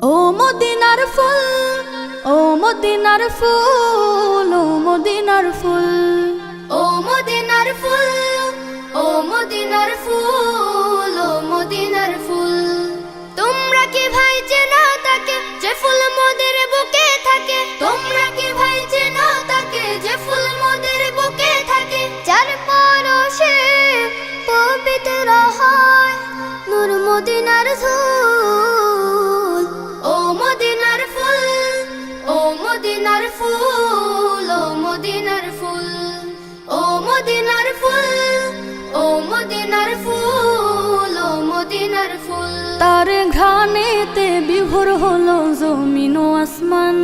ও মদিনার ফুল, ও মদিনার ফুল, ও মদিনার ফুল, ও মদিনার ফুল, ও মদিনার ফুল, ও মদিনার ফুল। তোমরা কি ভাই চেনো তাকে যে ফুল মোদের বুকে থাকে? তোমরা কি ভাই চেনো তাকে যে ফুল মোদের বুকে থাকে? যার পরশে পবিত্র হয় নূর মদিনার ধুল। ও মদিনার ফুল, ও মদিনার ফুল, ও মদিনার ফুল, ও মদিনার ফুল, ও মদিনার ফুল, ও মদিনার ফুল। তার ঘ্রাণেতে বিভোর হলো জমিন ও আসমান।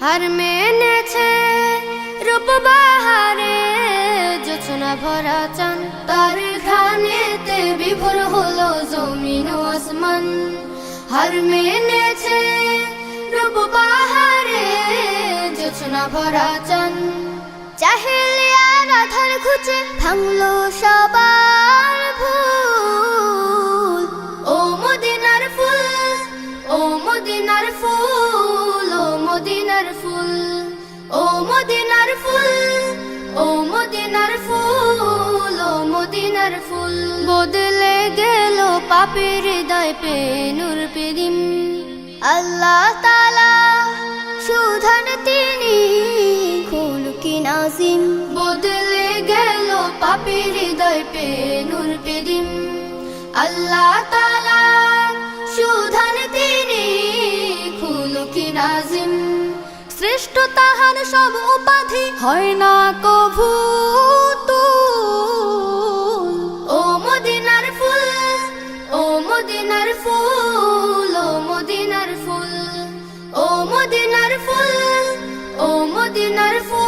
হার মেনেছে রূপ বাহারে জোছনা ভরা চান। তার ঘ্রাণেতে বিভোর হলো জমিন ও আসমান। হার মেনেছে রূপ বাহারে জোছনা ভরা চান। জাহেলিয়ার আধার ঘুচে ভাঙলো সবার ভুল। ও মদিনার ফুল, ও মদিনার ফুল, ও মদিনার ফুল, ও মদিনার ফুল, ও মদিনার ফুল, ও মদিনার ফুল। বদলে গেল পাপের হৃদয় পে নূর পেদিম। আল্লাহ তাআলা সুধান তিনি খুলকি নাজিম। বদলে গেল পাপের হৃদয় পে নূর পেদিম। আল্লাহ তাআলা সুধান তিনি খুলকি নাজিম। শ্রেষ্ঠ তাহার সব উপাধি হয় না কভু তুল। ও মদিনার ফুল, ও মদিনার ফুল, ও মদিনার ফুল, ও মদিনার ফুল, ও মদিনার ফুল।